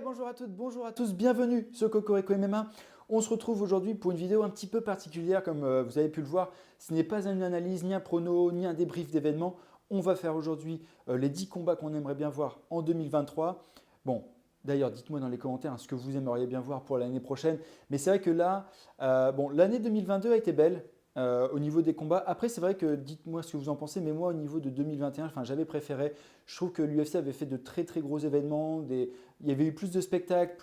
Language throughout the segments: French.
bonjour à toutes, bonjour à tous, bienvenue sur Cocorico MMA. On se retrouve aujourd'hui pour une vidéo un petit peu particulière comme vous avez pu le voir. Ce n'est pas une analyse, ni un prono, ni un débrief d'événements. On va faire aujourd'hui les 10 combats qu'on aimerait bien voir en 2023. Bon, d'ailleurs, dites-moi dans les commentaires ce que vous aimeriez bien voir pour l'année prochaine. Mais c'est vrai que là, l'année 2022 a été belle. Au niveau des combats. Après, c'est vrai que dites-moi ce que vous en pensez, mais moi, au niveau de 2021, j'avais préféré. Je trouve que l'UFC avait fait de très très gros événements. Il y avait eu plus de spectacles,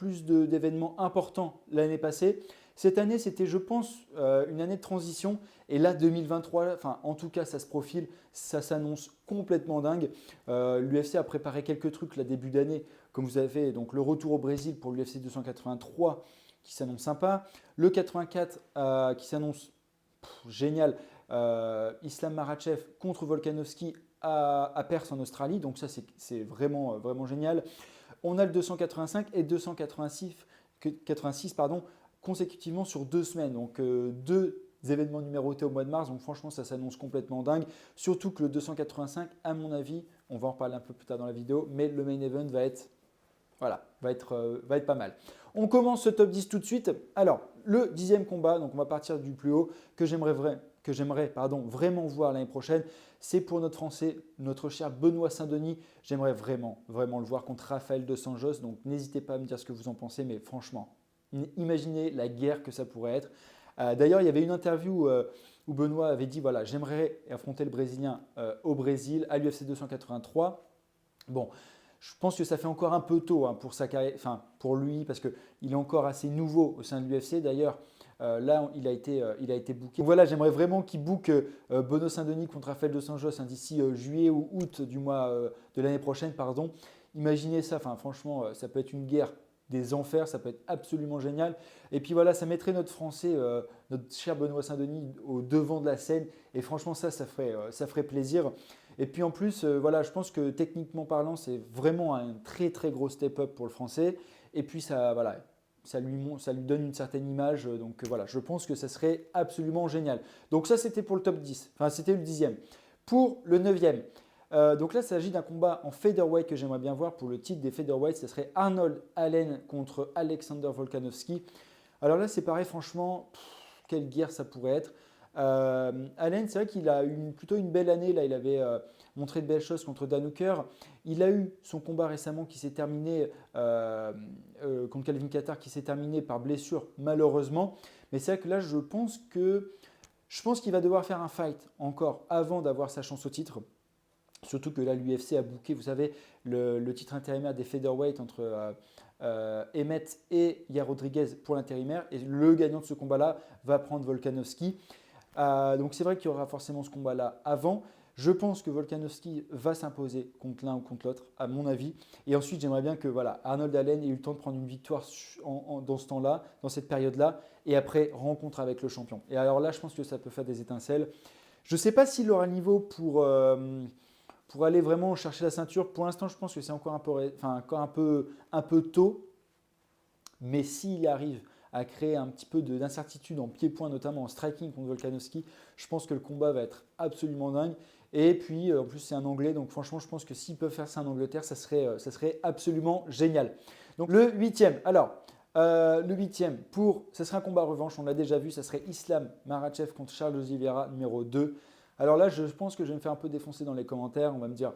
d'événements importants l'année passée. Cette année, c'était, je pense, une année de transition. Et là, 2023, en tout cas, ça se profile, ça s'annonce complètement dingue. L'UFC a préparé quelques trucs là début d'année, comme vous avez donc le retour au Brésil pour l'UFC 283 qui s'annonce sympa, le 84 qui s'annonce génial. Islam Makhachev contre Volkanovski à Perth en Australie. Donc ça, c'est vraiment, vraiment génial. On a le 285 et 286 pardon, consécutivement sur 2 semaines. Donc deux événements numérotés au mois de mars. Donc franchement, ça s'annonce complètement dingue. Surtout que le 285, à mon avis, on va en reparler un peu plus tard dans la vidéo, mais le main event va être va être pas mal. On commence ce top 10 tout de suite. Alors, le 10e combat, donc on va partir du plus haut, que j'aimerais vraiment voir l'année prochaine, c'est pour notre Français, notre cher Benoît Saint-Denis. J'aimerais vraiment, vraiment le voir contre Rafael dos Anjos. Donc, n'hésitez pas à me dire ce que vous en pensez, mais franchement, imaginez la guerre que ça pourrait être. D'ailleurs, il y avait une interview où Benoît avait dit, voilà, j'aimerais affronter le Brésilien au Brésil, à l'UFC 283. Bon, je pense que ça fait encore un peu tôt pour sa carrière, pour lui, parce qu'il est encore assez nouveau au sein de l'UFC. D'ailleurs, là, il a été booké. Donc voilà, j'aimerais vraiment qu'il book Benoît Saint-Denis contre Rafael dos Anjos d'ici juillet ou août du mois de l'année prochaine, pardon. Imaginez ça, franchement, ça peut être une guerre des enfers, ça peut être absolument génial. Et puis voilà, ça mettrait notre Français, notre cher Benoît Saint-Denis au devant de la scène. Et franchement, ça ferait plaisir. Et puis en plus, voilà, je pense que techniquement parlant, c'est vraiment un très très gros step-up pour le Français. Et puis ça lui donne une certaine image. Donc voilà, je pense que ça serait absolument génial. Donc ça, c'était pour le top 10. Enfin, c'était le 10e. Pour le 9e, donc là, il s'agit d'un combat en featherweight que j'aimerais bien voir. Pour le titre des featherweights, ce serait Arnold Allen contre Alexander Volkanovski. Alors là, c'est pareil, franchement, quelle guerre ça pourrait être. Allen, c'est vrai qu'il a eu plutôt une belle année. Là, il avait montré de belles choses contre Dan Hooker. Il a eu son combat récemment qui s'est terminé contre Calvin Kattar, qui s'est terminé par blessure, malheureusement. Mais c'est vrai que là, je pense qu'il va devoir faire un fight encore avant d'avoir sa chance au titre. Surtout que là, l'UFC a booké, vous savez, le titre intérimaire des featherweight entre Emmett et Yair Rodriguez pour l'intérimaire. Et le gagnant de ce combat-là va prendre Volkanovski. Donc c'est vrai qu'il y aura forcément ce combat-là avant. Je pense que Volkanovski va s'imposer contre l'un ou contre l'autre, à mon avis. Et ensuite, j'aimerais bien que Arnold Allen ait eu le temps de prendre une victoire dans ce temps-là, dans cette période-là, et après rencontre avec le champion. Et alors là, je pense que ça peut faire des étincelles. Je ne sais pas s'il aura le niveau pour aller vraiment chercher la ceinture. Pour l'instant, je pense que c'est encore un peu tôt. Mais s'il arrive à créer un petit peu d'incertitude en pied-point, notamment en striking contre Volkanovski, je pense que le combat va être absolument dingue. Et puis, en plus, c'est un Anglais. Donc, franchement, je pense que s'ils peuvent faire ça en Angleterre, ça serait absolument génial. Donc, le 8e. Alors, le 8e, ça serait un combat revanche. On l'a déjà vu, ça serait Islam Makhachev contre Charles Oliveira, numéro 2. Alors là, je pense que je vais me faire un peu défoncer dans les commentaires. On va me dire,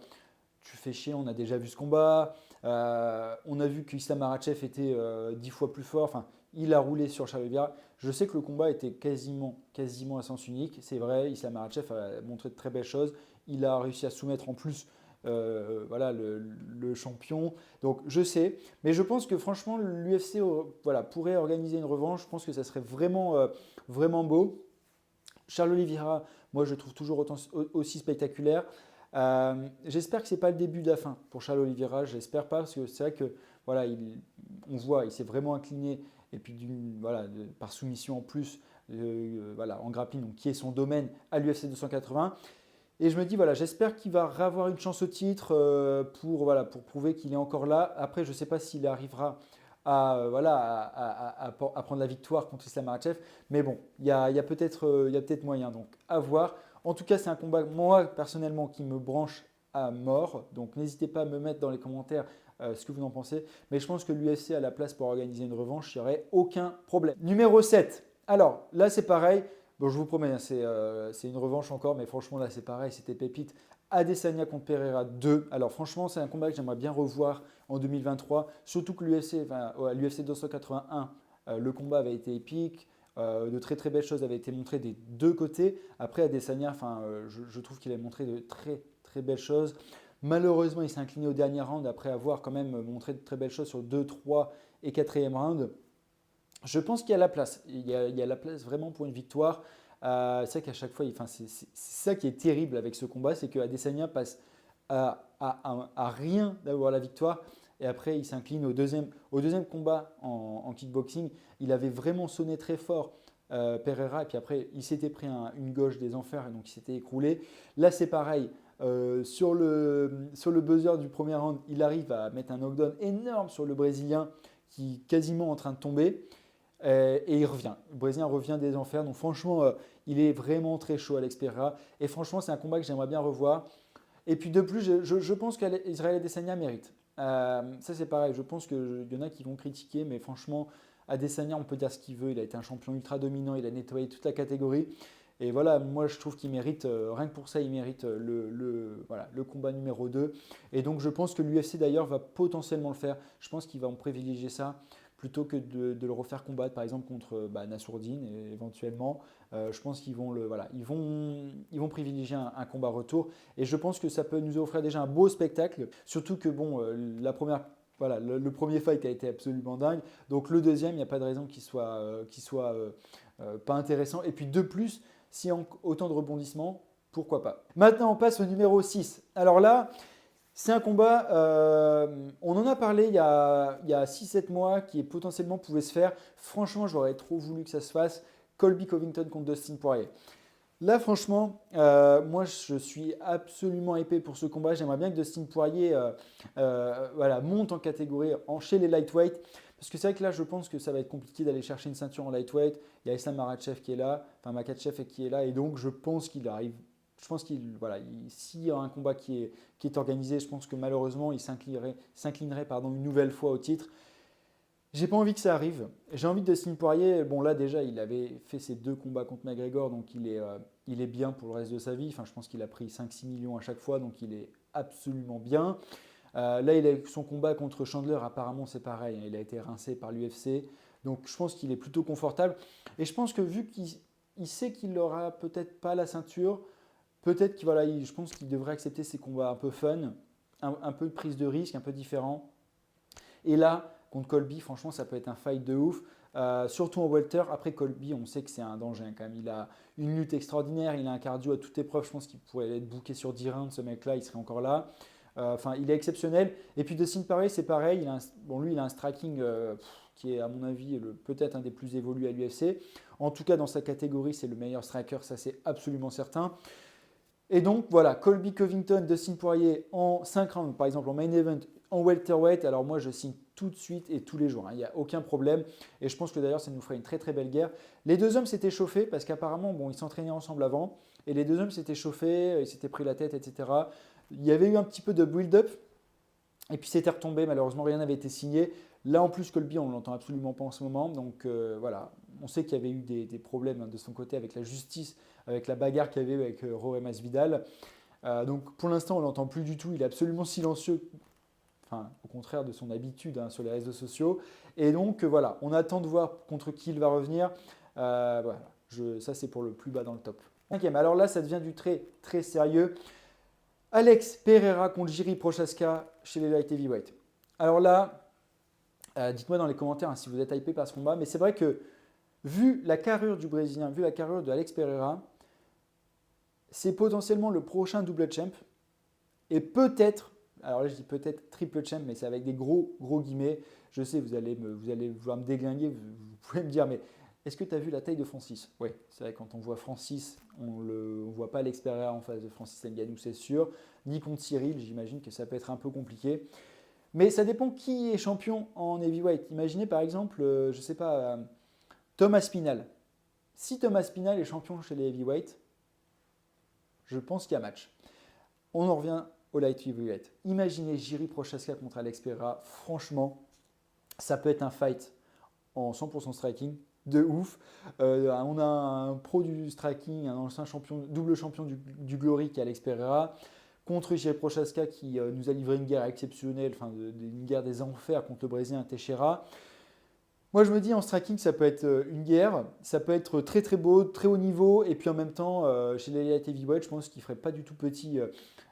tu fais chier, on a déjà vu ce combat. On a vu qu'Islam Makhachev était 10 fois plus fort. Enfin, il a roulé sur Charles Oliveira. Je sais que le combat était quasiment à sens unique. C'est vrai, Islam Makhachev a montré de très belles choses. Il a réussi à soumettre en plus le champion. Donc je sais, mais je pense que franchement l'UFC pourrait organiser une revanche. Je pense que ça serait vraiment beau. Charles Oliveira, moi je le trouve toujours aussi spectaculaire. J'espère que ce n'est pas le début de la fin pour Charles Oliveira. J'espère pas parce que c'est vrai que on voit, il s'est vraiment incliné et puis par soumission en plus en grappling, donc qui est son domaine à l'UFC 280. Et je me dis, j'espère qu'il va avoir une chance au titre pour prouver qu'il est encore là. Après, je ne sais pas s'il arrivera à prendre la victoire contre Islam Makhachev. Mais bon, il y a peut-être moyen. Donc, à voir. En tout cas, c'est un combat, moi, personnellement, qui me branche à mort. Donc, n'hésitez pas à me mettre dans les commentaires ce que vous en pensez. Mais je pense que l'UFC a la place pour organiser une revanche, il n'y aurait aucun problème. Numéro 7. Alors là, c'est pareil. Bon, je vous promets, hein, c'est une revanche encore, mais franchement, là, c'est pareil, c'était pépite. Adesanya contre Pereira 2. Alors franchement, c'est un combat que j'aimerais bien revoir en 2023, surtout que à l'UFC 281, le combat avait été épique. De très très belles choses avaient été montrées des deux côtés. Après, Adesanya, je trouve qu'il a montré de très très belles choses. Malheureusement, il s'est incliné au dernier round après avoir quand même montré de très belles choses sur le 2, 3 et 4e round. Je pense qu'il y a la place. Il y a la place vraiment pour une victoire. C'est vrai qu'à chaque fois, c'est ça qui est terrible avec ce combat, c'est que Adesanya passe à rien d'avoir la victoire. Et après, il s'incline au deuxième combat en kickboxing. Il avait vraiment sonné très fort Pereira. Et puis après, il s'était pris une gauche des enfers et donc il s'était écroulé. Là, c'est pareil. Sur le buzzer du premier round, il arrive à mettre un knockdown énorme sur le Brésilien qui est quasiment en train de tomber. Et il revient. Le Brésilien revient des enfers. Donc franchement, il est vraiment très chaud, Alex Pereira. Et franchement, c'est un combat que j'aimerais bien revoir. Et puis de plus, je pense qu'Israël Adesanya mérite. Ça, c'est pareil. Je pense qu'il y en a qui vont critiquer, mais franchement, Adesanya, on peut dire ce qu'il veut. Il a été un champion ultra dominant. Il a nettoyé toute la catégorie. Et voilà, moi, je trouve qu'il mérite, rien que pour ça, il mérite le combat numéro 2. Et donc, je pense que l'UFC, d'ailleurs, va potentiellement le faire. Je pense qu'ils vont privilégier ça plutôt que de le refaire combattre, par exemple, contre Nassourdine, éventuellement. Je pense qu'ils vont, ils vont privilégier un combat retour. Et je pense que ça peut nous offrir déjà un beau spectacle. Surtout que, bon, le premier fight a été absolument dingue. Donc, le deuxième, il n'y a pas de raison qu'il soit pas intéressant. Et puis, de plus, s'il y a autant de rebondissements, pourquoi pas. Maintenant, on passe au numéro 6. Alors là, c'est un combat, on en a parlé il y a 6-7 mois, qui potentiellement pouvait se faire. Franchement, j'aurais trop voulu que ça se fasse. Colby Covington contre Dustin Poirier. Là, franchement, moi, je suis absolument épais pour ce combat. J'aimerais bien que Dustin Poirier monte en catégorie chez les lightweight. Parce que c'est vrai que là, je pense que ça va être compliqué d'aller chercher une ceinture en lightweight. Il y a Islam Makhachev qui est là, qui est là. Et donc, je pense qu'il arrive. Je pense s'il y a un combat qui est organisé, je pense que malheureusement, il s'inclinerait une nouvelle fois au titre. J'ai pas envie que ça arrive. J'ai envie de Dustin Poirier. Bon, là, déjà, il avait fait ses 2 combats contre McGregor, donc il est bien pour le reste de sa vie. Enfin, je pense qu'il a pris 5-6 millions à chaque fois, donc il est absolument bien. Là, il a son combat contre Chandler, apparemment, c'est pareil. Il a été rincé par l'UFC. Donc, je pense qu'il est plutôt confortable. Et je pense que vu qu'il sait qu'il n'aura peut-être pas la ceinture, peut-être je pense qu'il devrait accepter ces combats un peu fun, un peu de prise de risque, un peu différent. Et là, contre Colby, franchement, ça peut être un fight de ouf. Surtout en welter. Après Colby, on sait que c'est un danger quand même. Il a une lutte extraordinaire, il a un cardio à toute épreuve. Je pense qu'il pourrait être booké sur 10 rounds, ce mec-là, il serait encore là. Il est exceptionnel. Et puis Dustin Poirier, c'est pareil. Lui, il a un striking qui est, à mon avis, peut-être un des plus évolués à l'UFC. En tout cas, dans sa catégorie, c'est le meilleur striker, ça c'est absolument certain. Et donc voilà, Colby Covington, Dustin Poirier en 5 rounds, par exemple en main event, en welterweight. Alors moi, je signe tout de suite et tous les jours. Il n'y a aucun problème. Et je pense que d'ailleurs, ça nous ferait une très très belle guerre. Les deux hommes s'étaient chauffés parce qu'apparemment, ils s'entraînaient ensemble avant. Et les deux hommes s'étaient chauffés, ils s'étaient pris la tête, etc. Il y avait eu un petit peu de build-up. Et puis c'était retombé. Malheureusement, rien n'avait été signé. Là, en plus, Colby, on ne l'entend absolument pas en ce moment. Donc voilà, on sait qu'il y avait eu des problèmes de son côté avec la justice, avec la bagarre qu'il y avait eu avec Rory Masvidal. Donc pour l'instant, on ne l'entend plus du tout. Il est absolument silencieux. Au contraire de son habitude sur les réseaux sociaux. Et donc voilà, on attend de voir contre qui il va revenir. Ça c'est pour le plus bas dans le top. 5e, alors là ça devient du très très sérieux. Alex Pereira contre Jiri Prochazka chez les light heavyweight. Alors là, dites-moi dans les commentaires si vous êtes hypé par ce combat, mais c'est vrai que vu la carrure du Brésilien, vu la carrure de Alex Pereira, c'est potentiellement le prochain double champ et peut-être, alors là je dis peut-être triple champ, mais c'est avec des gros guillemets. Je sais, vous allez vouloir me déglinguer, vous pouvez me dire, mais est-ce que tu as vu la taille de Francis? Oui, c'est vrai, quand on voit Francis, on ne voit pas Alex Pereira en face de Francis Ngannou, c'est sûr. Ni contre Cyril, j'imagine que ça peut être un peu compliqué. Mais ça dépend qui est champion en heavyweight. Imaginez par exemple, je ne sais pas, Thomas Spinal. Si Thomas Spinal est champion chez les heavyweight, je pense qu'il y a match. On en revient au light heavyweight. Imaginez Jiri Prochazka contre Alex Pereira. Franchement, ça peut être un fight en 100% striking de ouf. On a un pro du striking, un ancien double champion du Glory qui est Alex Pereira, contre Jiri Prochazka qui nous a livré une guerre exceptionnelle, une guerre des enfers contre le Brésilien Teixeira. Moi, je me dis en striking, ça peut être une guerre, ça peut être très très beau, très haut niveau, et puis en même temps, chez les light heavyweight, je pense qu'il ne ferait pas du tout petit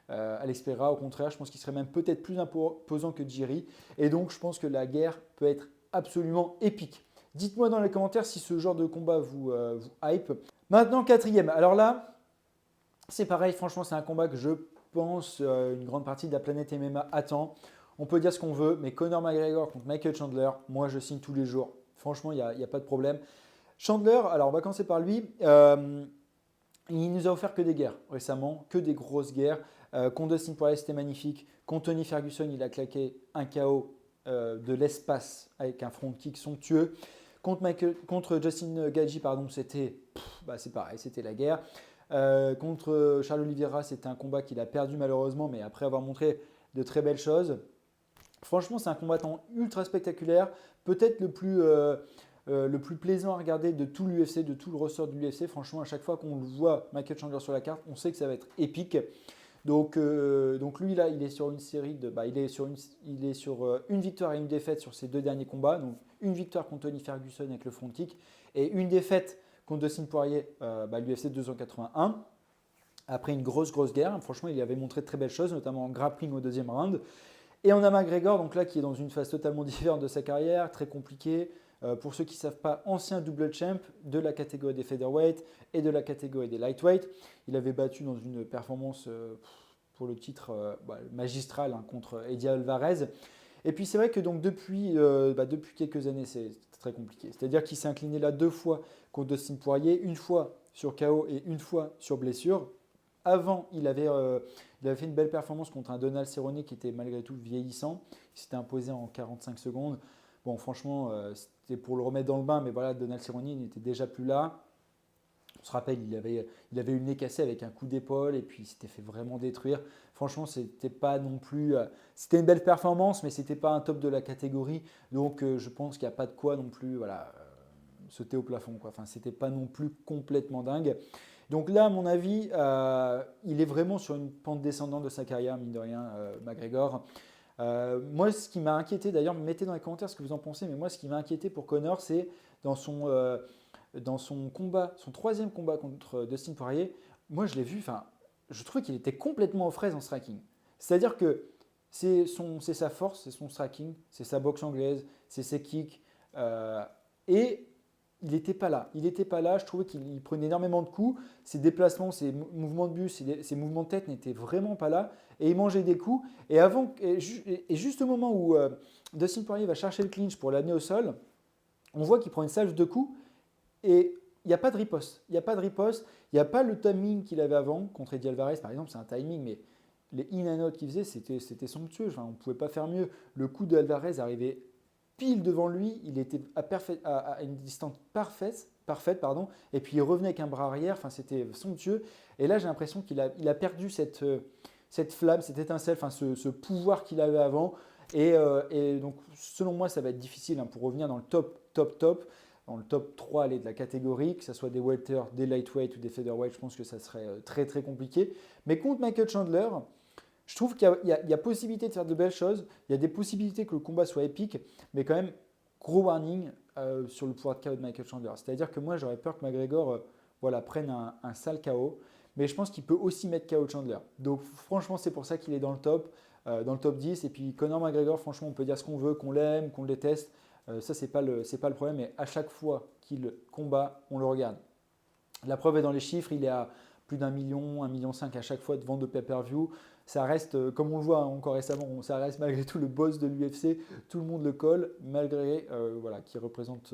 Alex Pereira. Au contraire, je pense qu'il serait même peut-être plus imposant que Jiri, et donc je pense que la guerre peut être absolument épique. Dites-moi dans les commentaires si ce genre de combat vous hype. Maintenant, quatrième. Alors là, c'est pareil, franchement, c'est un combat que je pense une grande partie de la planète MMA attend. On peut dire ce qu'on veut, mais Conor McGregor contre Michael Chandler, moi je signe tous les jours. Franchement, il n'y a pas de problème. Chandler, alors on va commencer par lui. Il nous a offert que des guerres récemment, que des grosses guerres. Contre Dustin Poirier, c'était magnifique. Contre Tony Ferguson, il a claqué un KO de l'espace avec un front kick somptueux. Contre Justin Gaethje, c'est pareil, c'était la guerre. Contre Charles Oliveira, c'était un combat qu'il a perdu malheureusement, mais après avoir montré de très belles choses. Franchement, c'est un combattant ultra spectaculaire, peut-être le plus plaisant à regarder de tout l'UFC, de tout le ressort de l'UFC. Franchement, à chaque fois qu'on le voit, Michael Chandler sur la carte, on sait que ça va être épique. Donc lui là, il est sur une série il est sur une victoire et une défaite sur ses 2 derniers combats. Donc une victoire contre Tony Ferguson avec le front kick et une défaite contre Dustin Poirier, l'UFC 281. Après une grosse guerre, franchement, il avait montré de très belles choses, notamment en grappling au 2e round. Et on a McGregor, donc là, qui est dans une phase totalement différente de sa carrière, très compliquée. Pour ceux qui ne savent pas, ancien double champ de la catégorie des featherweight et de la catégorie des lightweight. Il avait battu dans une performance pour le titre magistral contre Eddie Alvarez. Et puis c'est vrai que donc depuis quelques années, c'est très compliqué. C'est-à-dire qu'il s'est incliné là 2 fois contre Dustin Poirier, une fois sur KO et une fois sur blessure. Avant, il avait fait une belle performance contre un Donald Cerrone qui était malgré tout vieillissant. Il s'était imposé en 45 secondes. Bon, franchement, c'était pour le remettre dans le bain, mais voilà, Donald Cerrone n'était déjà plus là. On se rappelle, il avait eu le nez cassé avec un coup d'épaule et puis il s'était fait vraiment détruire. Franchement, c'était pas non plus. C'était une belle performance, mais c'était pas un top de la catégorie. Donc, je pense qu'il n'y a pas de quoi non plus sauter au plafond, quoi. Enfin, c'était pas non plus complètement dingue. Donc là, à mon avis, il est vraiment sur une pente descendante de sa carrière, mine de rien, McGregor. Moi, ce qui m'a inquiété, d'ailleurs, mettez dans les commentaires ce que vous en pensez, mais moi, ce qui m'a inquiété pour Conor, c'est dans son combat, son 3e combat contre Dustin Poirier, moi, je l'ai vu, je trouvais qu'il était complètement aux fraises en striking. C'est-à-dire que c'est sa force, c'est son striking, c'est sa boxe anglaise, c'est ses kicks, et il n'était pas là. Il n'était pas là. Je trouvais qu'il prenait énormément de coups. Ses déplacements, ses mouvements de bus, ses mouvements de tête n'étaient vraiment pas là. Et il mangeait des coups. Et juste au moment où Dustin Poirier va chercher le clinch pour l'amener au sol, on voit qu'il prend une salve de coups. Et il n'y a pas de riposte. Il n'y a pas de riposte. Il n'y a pas le timing qu'il avait avant. Contre Eddie Alvarez, par exemple, c'est un timing, mais les in and out qu'il faisait, c'était somptueux. Enfin, on ne pouvait pas faire mieux. Le coup d'Alvarez arrivait pile devant lui, il était à une distance parfaite, et puis il revenait avec un bras arrière, c'était somptueux. Et là, j'ai l'impression qu'il a perdu cette flamme, cette étincelle, ce pouvoir qu'il avait avant. Et donc, selon moi, ça va être difficile pour revenir dans le top, dans le top 3 de la catégorie, que ce soit des welter, des lightweight ou des featherweight. Je pense que ça serait très, très compliqué. Mais contre Michael Chandler, je trouve qu'il y a possibilité de faire de belles choses. Il y a des possibilités que le combat soit épique, mais quand même, gros warning sur le pouvoir de KO de Michael Chandler. C'est-à-dire que moi, j'aurais peur que McGregor prenne un sale KO, mais je pense qu'il peut aussi mettre KO Chandler. Donc franchement, c'est pour ça qu'il est dans le top 10. Et puis Conor McGregor, franchement, on peut dire ce qu'on veut, qu'on l'aime, qu'on le déteste. Ça, c'est pas le problème. Mais à chaque fois qu'il combat, on le regarde. La preuve est dans les chiffres. Il est à plus d'1 million, 1,5 million à chaque fois de vente de pay-per-view. Ça reste, comme on le voit encore récemment, ça reste malgré tout le boss de l'UFC. Tout le monde le colle, malgré qu'il représente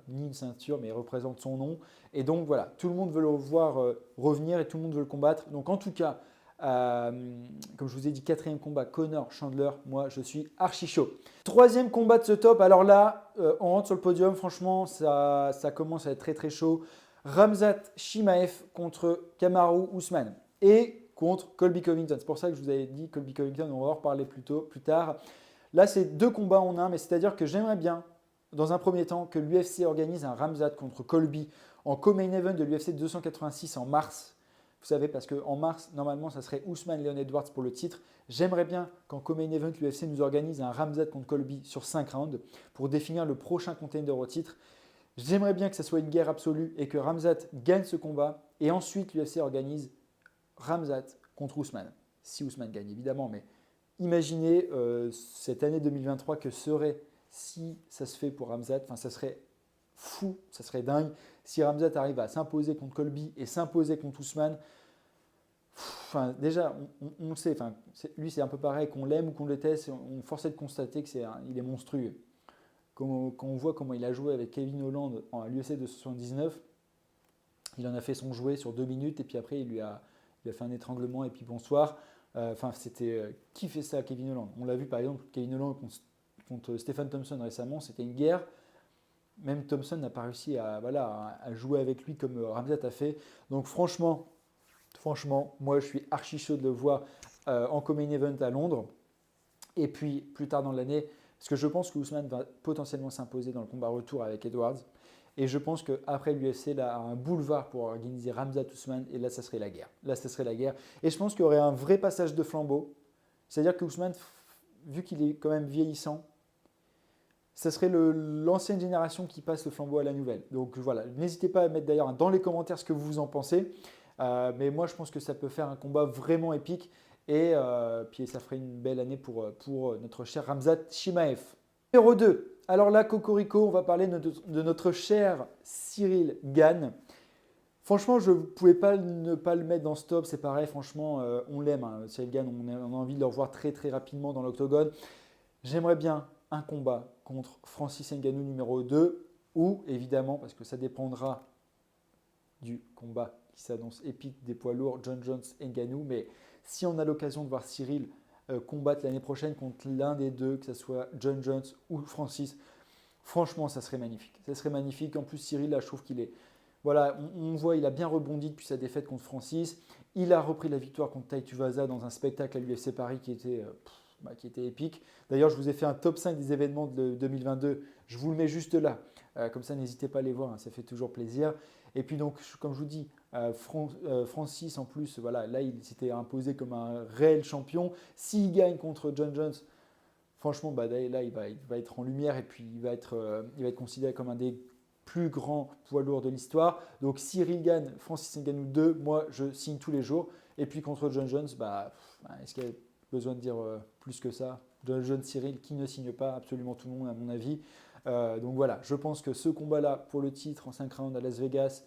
ni une ceinture, mais il représente son nom. Et donc voilà, tout le monde veut le voir revenir et tout le monde veut le combattre. Donc en tout cas, comme je vous ai dit, 4e combat, Conor Chandler, moi je suis archi chaud. 3e combat de ce top, alors là, on rentre sur le podium, franchement, ça commence à être très très chaud. Khamzat Chimaev contre Kamaru Usman. Et contre Colby Covington. C'est pour ça que je vous avais dit Colby Covington, on va en reparler plus tard. Là, c'est 2 combats en un, mais c'est-à-dire que j'aimerais bien, dans un premier temps, que l'UFC organise un Khamzat contre Colby en co-main event de l'UFC 286 en mars. Vous savez, parce qu'en mars, normalement, ça serait Usman Leon Edwards pour le titre. J'aimerais bien qu'en co-main event, l'UFC nous organise un Khamzat contre Colby sur 5 rounds pour définir le prochain contender au titre. J'aimerais bien que ce soit une guerre absolue et que Khamzat gagne ce combat. Et ensuite, l'UFC organise Khamzat contre Usman. Si Usman gagne, évidemment. Mais imaginez cette année 2023 que serait si ça se fait pour Khamzat. Enfin, ça serait fou, ça serait dingue. Si Khamzat arrive à s'imposer contre Colby et s'imposer contre Usman, enfin, déjà, on le sait. Enfin, lui, c'est un peu pareil, qu'on l'aime ou qu'on le déteste. On force de constater qu'il est monstrueux. Quand on voit comment il a joué avec Kevin Holland à l'UFC 279, il en a fait son jouet sur 2 minutes et puis après il lui a fait un étranglement et puis bonsoir. Enfin, c'était qui fait ça, Kevin Holland? On l'a vu par exemple, Kevin Holland contre Stephen Thompson récemment, c'était une guerre. Même Thompson n'a pas réussi à jouer avec lui comme Khamzat a fait. Donc franchement, moi je suis archi chaud de le voir en co-main event à Londres. Et puis plus tard dans l'année, parce que je pense que Usman va potentiellement s'imposer dans le combat retour avec Edwards. Et je pense qu'après l'UFC a un boulevard pour organiser Khamzat Usman. Et là, ça serait la guerre. Et je pense qu'il y aurait un vrai passage de flambeau. C'est-à-dire que Usman, vu qu'il est quand même vieillissant, ça serait l'ancienne génération qui passe le flambeau à la nouvelle. Donc voilà, n'hésitez pas à mettre d'ailleurs dans les commentaires ce que vous en pensez. Mais moi, je pense que ça peut faire un combat vraiment épique. Et puis ça ferait une belle année pour notre cher Khamzat Chimaev. Numéro 2. Alors là, Cocorico, on va parler de notre cher Cyril Gane. Franchement, je ne pouvais pas ne pas le mettre dans ce top. C'est pareil, franchement, on l'aime. Hein. Cyril Gane, on a envie de le revoir très très rapidement dans l'octogone. J'aimerais bien un combat contre Francis Ngannou numéro 2. Ou évidemment, parce que ça dépendra du combat qui s'annonce épique des poids lourds, John Jones et Ngannou. Mais si on a l'occasion de voir Cyril combattre l'année prochaine contre l'un des deux, que ce soit John Jones ou Francis, franchement, ça serait magnifique. Ça serait magnifique. En plus, Cyril, là, je trouve qu'il est… Voilà, on voit, il a bien rebondi depuis sa défaite contre Francis. Il a repris la victoire contre Tai Tuivasa dans un spectacle à l'UFC Paris qui était épique. D'ailleurs, je vous ai fait un top 5 des événements de 2022. Je vous le mets juste là. Comme ça, n'hésitez pas à les voir. Hein, ça fait toujours plaisir. Et puis donc, comme je vous dis, Francis en plus, voilà, là il s'était imposé comme un réel champion. S'il gagne contre John Jones, franchement, là il va être en lumière et puis il va être considéré comme un des plus grands poids lourds de l'histoire. Donc Cyril gagne, Francis Ngannou 2, moi je signe tous les jours. Et puis contre John Jones, est-ce qu'il y a besoin de dire plus que ça? John Jones, Cyril, qui ne signe pas? Absolument tout le monde à mon avis. Donc voilà, je pense que ce combat-là pour le titre en 5 rounds à Las Vegas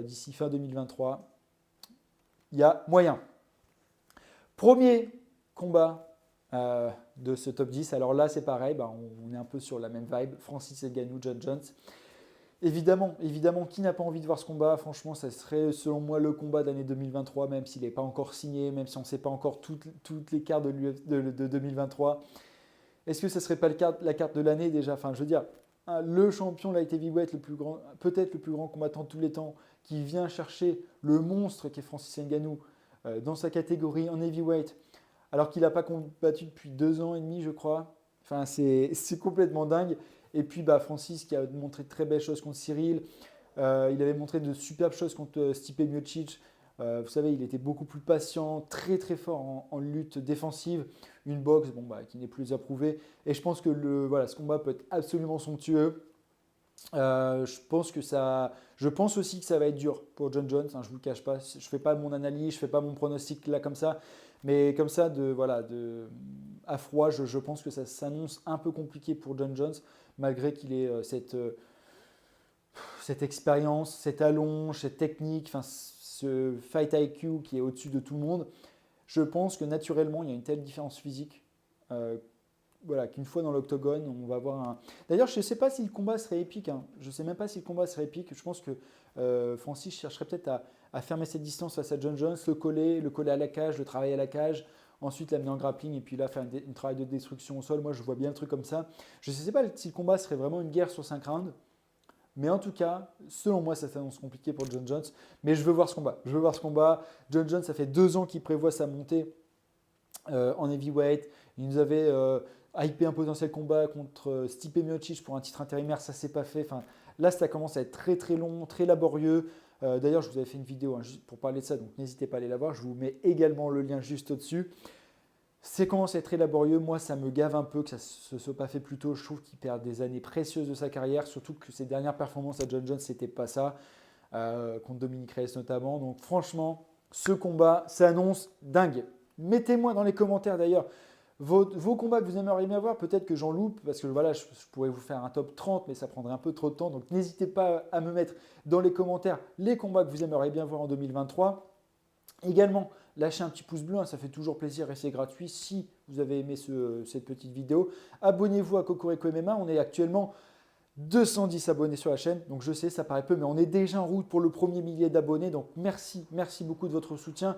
d'ici fin 2023, il y a moyen. Premier combat de ce top 10. Alors là, c'est pareil, on est un peu sur la même vibe. Francis Ngannou, John Jones. Évidemment, qui n'a pas envie de voir ce combat? Franchement, ça serait selon moi le combat d'année 2023, même s'il n'est pas encore signé, même si on ne sait pas encore toutes les cartes de 2023. Est-ce que ça ne serait pas la carte de l'année déjà? Enfin, je veux dire, le champion light heavyweight, peut-être le plus grand combattant de tous les temps, qui vient chercher le monstre qui est Francis Ngannou dans sa catégorie en heavyweight, alors qu'il n'a pas combattu depuis 2 ans et demi, je crois. Enfin, c'est complètement dingue. Et puis Francis qui a montré de très belles choses contre Cyril. Il avait montré de superbes choses contre Stipe Miocic. Vous savez, il était beaucoup plus patient, très très fort en lutte défensive. Une boxe qui n'est plus approuvée. Et je pense que ce combat peut être absolument somptueux. Je pense aussi que ça va être dur pour John Jones. Hein, je ne vous le cache pas. Je ne fais pas mon analyse, je ne fais pas mon pronostic là comme ça. Mais comme ça, à froid, je pense que ça s'annonce un peu compliqué pour John Jones, malgré qu'il ait cette expérience, cette allonge, cette technique, ce fight IQ qui est au-dessus de tout le monde. Je pense que naturellement, il y a une telle différence physique qu'une fois dans l'octogone, on va avoir un… D'ailleurs, je ne sais pas si le combat serait épique. Hein. Je ne sais même pas si le combat serait épique. Je pense que Francis chercherait peut-être à fermer cette distance face à John Jones, le coller à la cage, le travailler à la cage, ensuite l'amener en grappling et puis là faire un travail de destruction au sol. Moi, je vois bien le truc comme ça. Je ne sais pas si le combat serait vraiment une guerre sur 5 rounds, Mais en tout cas, selon moi, ça s'annonce compliqué pour John Jones. Mais je veux voir ce combat. Je veux voir ce combat. John Jones, ça fait 2 ans qu'il prévoit sa montée en heavyweight. Il nous avait hypé un potentiel combat contre Stipe Miocic pour un titre intérimaire. Ça ne s'est pas fait. Enfin, là, ça commence à être très très long, très laborieux. D'ailleurs, je vous avais fait une vidéo hein, juste pour parler de ça, donc n'hésitez pas à aller la voir. Je vous mets également le lien juste au-dessus. C'est commence à être très laborieux. Moi, ça me gave un peu que ça ne se soit pas fait plus tôt. Je trouve qu'il perd des années précieuses de sa carrière, surtout que ses dernières performances à John Jones, c'était pas ça, contre Dominic Reyes notamment. Donc franchement, ce combat s'annonce dingue. Mettez-moi dans les commentaires d'ailleurs vos combats que vous aimeriez bien voir. Peut-être que j'en loupe parce que voilà, je pourrais vous faire un top 30, mais ça prendrait un peu trop de temps. Donc n'hésitez pas à me mettre dans les commentaires les combats que vous aimeriez bien voir en 2023. Également, lâchez un petit pouce bleu, hein, ça fait toujours plaisir et c'est gratuit si vous avez aimé cette petite vidéo. Abonnez-vous à Cocorico MMA, on est actuellement 210 abonnés sur la chaîne, donc je sais ça paraît peu, mais on est déjà en route pour le premier millier d'abonnés, donc merci beaucoup de votre soutien.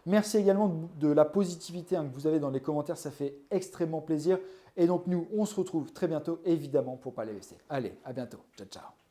Merci également de la positivité hein, que vous avez dans les commentaires, ça fait extrêmement plaisir. Et donc nous, on se retrouve très bientôt, évidemment, pour parler WC. Allez, à bientôt, ciao ciao.